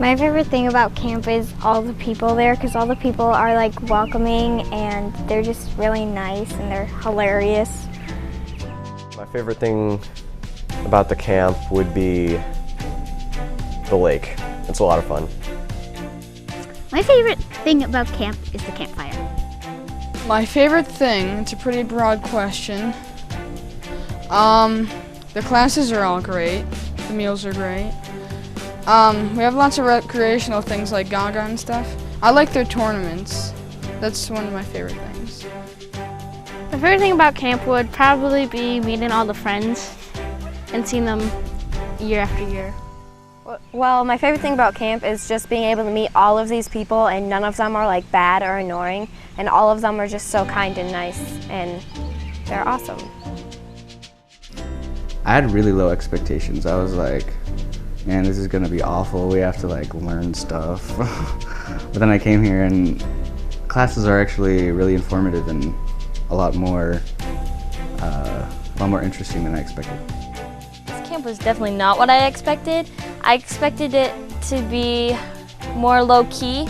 My favorite thing about camp is all the people there, because all the people are like welcoming and they're just really nice and they're hilarious. My favorite thing about the camp would be the lake. It's a lot of fun. My favorite thing about camp is the campfire. My favorite thing, it's a pretty broad question. The classes are all great. The meals are great. We have lots of recreational things like Gaga and stuff. I like their tournaments. That's one of my favorite things. My favorite thing about camp would probably be meeting all the friends and seeing them year after year. Well, my favorite thing about camp is just being able to meet all of these people, and none of them are like bad or annoying, and all of them are just so kind and nice, and they're awesome. I had really low expectations. I was like, man, this is gonna be awful. We have to like learn stuff. But then I came here and classes are actually really informative and a lot more interesting than I expected. This camp was definitely not what I expected. I expected it to be more low-key,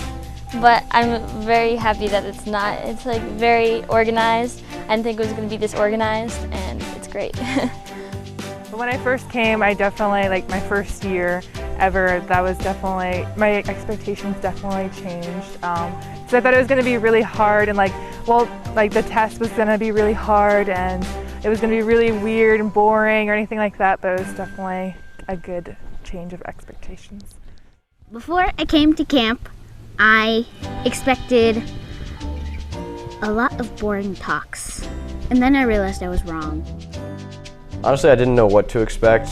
but I'm very happy that it's not. It's like very organized. I didn't think it was going to be this organized, and it's great. When I first came, I definitely, like my first year ever, that was definitely, my expectations definitely changed. So I thought it was going to be really hard and the test was going to be really hard and it was going to be really weird and boring or anything like that, but it was definitely a good change of expectations. Before I came to camp, I expected a lot of boring talks, and then I realized I was wrong. Honestly, I didn't know what to expect.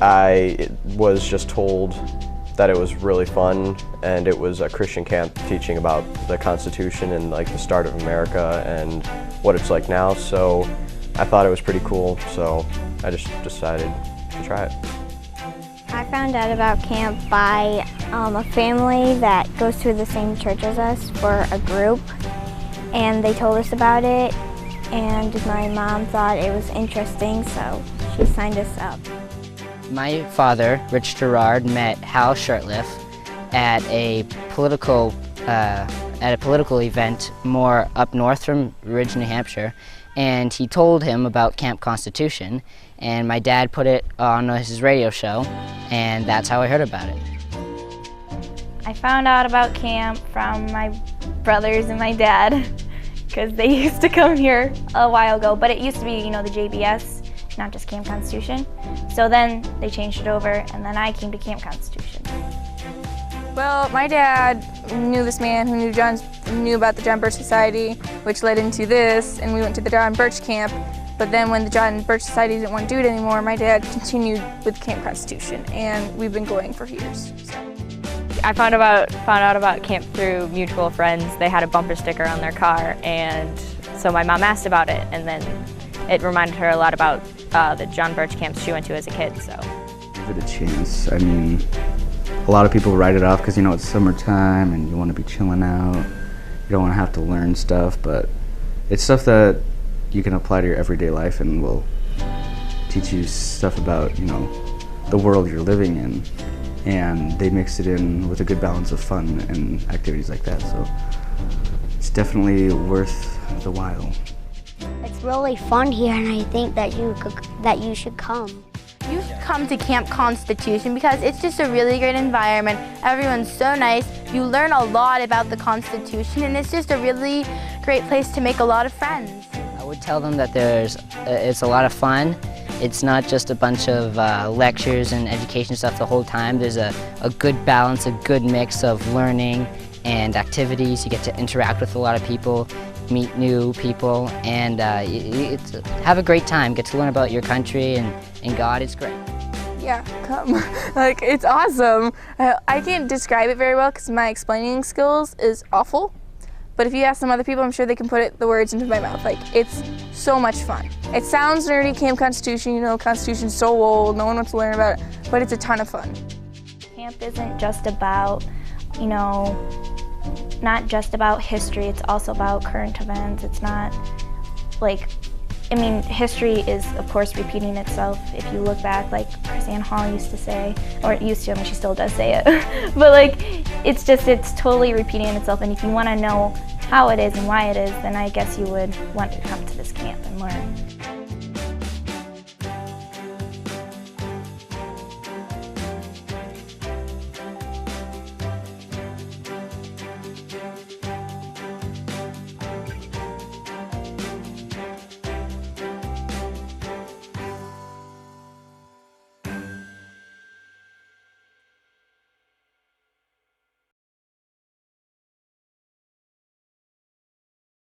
I was just told that it was really fun, and it was a Christian camp teaching about the Constitution and like the start of America and what it's like now. So I thought it was pretty cool, so I just decided to try it. I found out about camp by a family that goes to the same church as us for a group, and they told us about it, and my mom thought it was interesting, so she signed us up. My father, Rich Gerard, met Hal Shurtleff at a political event more up north from Ridge, New Hampshire, and he told him about Camp Constitution, and my dad put it on his radio show, and that's how I heard about it. I found out about camp from my brothers and my dad, because they used to come here a while ago, but it used to be, the JBS, not just Camp Constitution. So then they changed it over, and then I came to Camp Constitution. Well, my dad knew this man who knew about the John Birch Society, which led into this, and we went to the John Birch camp. But then when the John Birch Society didn't want to do it anymore, my dad continued with Camp Constitution, and we've been going for years. So. I found out about camp through mutual friends. They had a bumper sticker on their car, and so my mom asked about it, and then it reminded her a lot about the John Birch camps she went to as a kid. So give it a chance. I mean, a lot of people write it off because it's summertime and you want to be chilling out. You don't want to have to learn stuff, but it's stuff that you can apply to your everyday life and will teach you stuff about the world you're living in. And they mixed it in with a good balance of fun and activities like that, so it's definitely worth the while. It's really fun here, and I think that you should come. You should come to Camp Constitution because it's just a really great environment. Everyone's so nice. You learn a lot about the Constitution, and it's just a really great place to make a lot of friends. I would tell them that it's a lot of fun. It's not just a bunch of lectures and education stuff the whole time. There's a good balance, a good mix of learning and activities. You get to interact with a lot of people, meet new people, and have a great time. Get to learn about your country and God. It's great. Yeah, come. It's awesome. I can't describe it very well because my explaining skills is awful. But if you ask some other people, I'm sure they can put the words into my mouth. It's so much fun. It sounds nerdy, Camp Constitution, Constitution's so old, no one wants to learn about it, but it's a ton of fun. Camp isn't just about, not just about history, it's also about current events. It's not I mean, history is, of course, repeating itself. If you look back, like Chris Ann Hall used to say, or used to, I mean, she still does say it, but like, it's totally repeating itself, and if you want to know how it is and why it is, then I guess you would want to come to this camp and learn.